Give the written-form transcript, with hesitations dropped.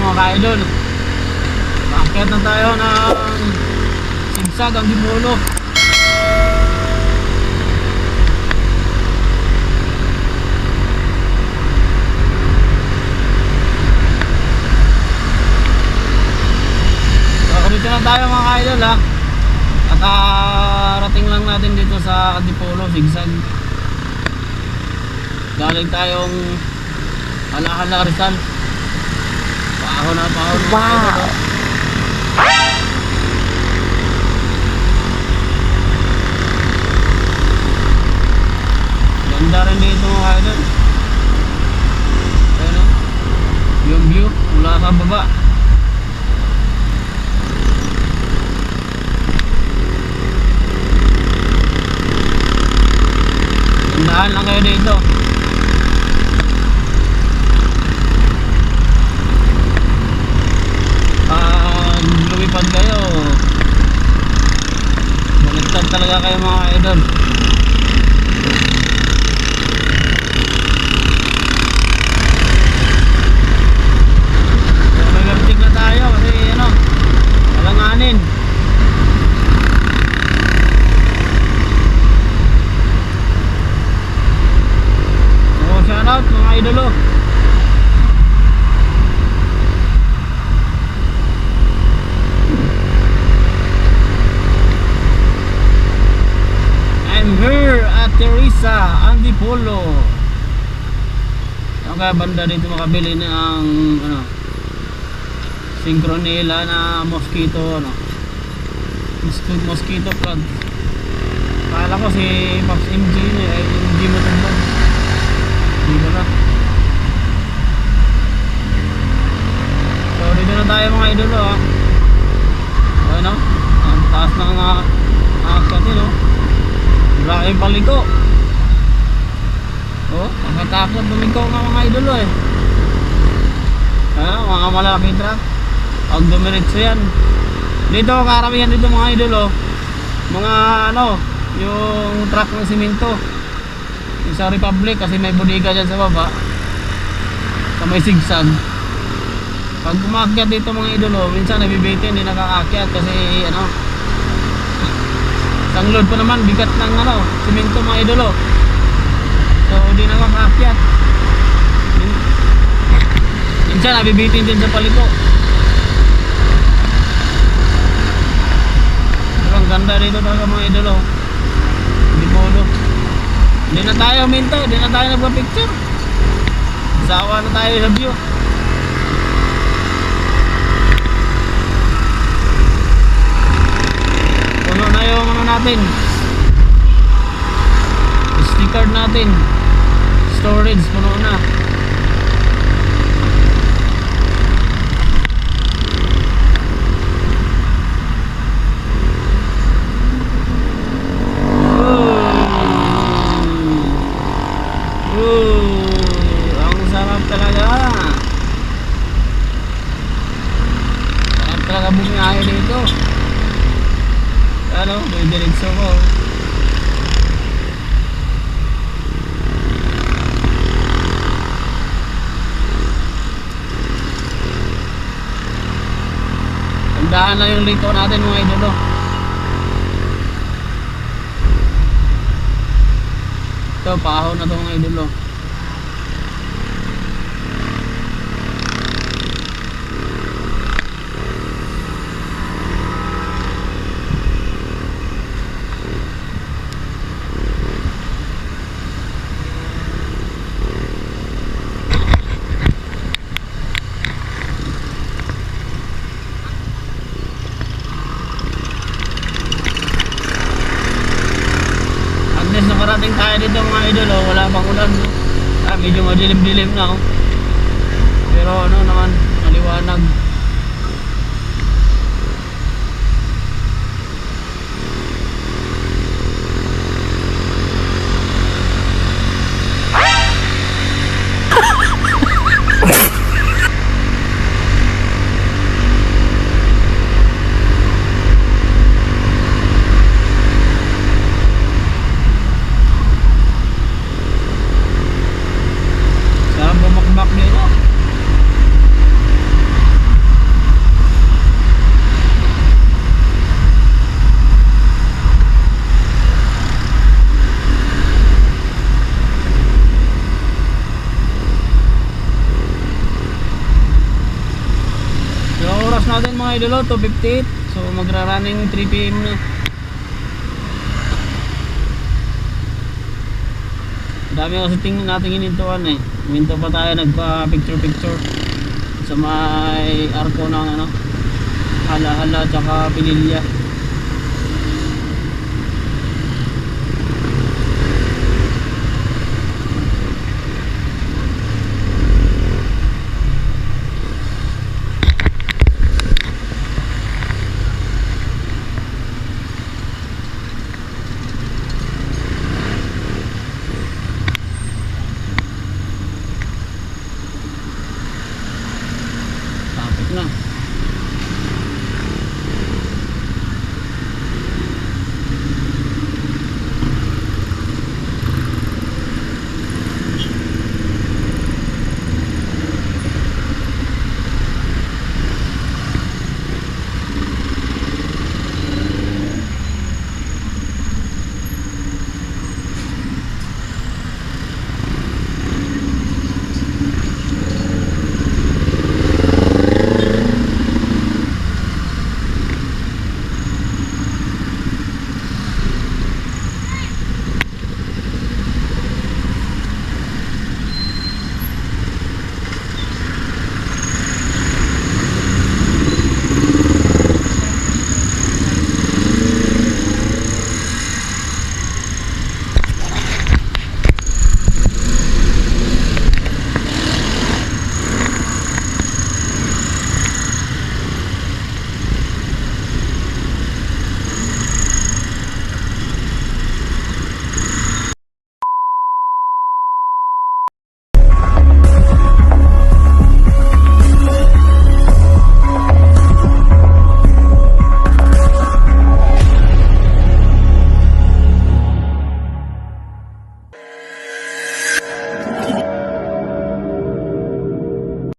mga ka-idol. Paakyat na tayo ng Sigsag Antipolo. Dito na tayo mga ka-idol ha. At rating lang natin dito sa Antipolo, Sigsag. Galing tayong Alahala, Rizal. Paahon na paahon. Wow! Ganda rin dito mga ka-idol. Ayan o, yung view mula sa baba. Tandaan lang kayo dito. Lumipad kayo, baliktad talaga kayo mga idol. So, mag-artig na tayo kasi ano, alanganin. So shout out mga idolo. Here at Teresa Antipolo. Ang kaya banda dito makabili ng ano, Syncronella na mosquito ano, mosquito plug. Kala ko si Pops MG ay MG mo tumbag. Hindi ba na? So dito na tayo mga idolo ha. Ano? Ang taas ng aakyat no. Grabe yung paliko. Oh, makatakot lumiko nga mga idolo eh. Ano, mga malalaking truck. Pag dumiretso yan. Dito, karamihan dito mga idolo. Mga ano, yung truck ng simento. Yung sa Republic kasi may bodega dyan sa baba. Sa may sigsag. Pag umakyat dito mga idolo, minsan nabibitin, hindi nakakakyat kasi ano, ang load pa naman, bigat ng ano, simento mga idolo. So, di na makaakyat. Minsan, nabibitin din sa paliko. Pero ang ganda rito talaga mga idolo. Antipolo. Hindi na tayo minto, hindi na tayo nagpa-picture. Sawa na tayo sa view. Puno na yung ano natin, SD card natin, storage puno na. Ang sarap talaga. Sarap talaga bumiyahe dito. Ano, may diretso ko. Tandaan lang yung liko natin mga idolo. Ito, paahon na ito mga idolo. Nakarating tayo dito mga idol, oh, wala pang ulan no? Medyo madilim-dilim na oh. Pero ano naman, maliwanag. natin mga idolo, 258. So magra-running 3 PM na. Dami kasi tingnan natin hinintuan eh. Minto pa tayo nagpa picture sa may arko ng ano, Hala-hala tsaka Pinilya. Traffic na.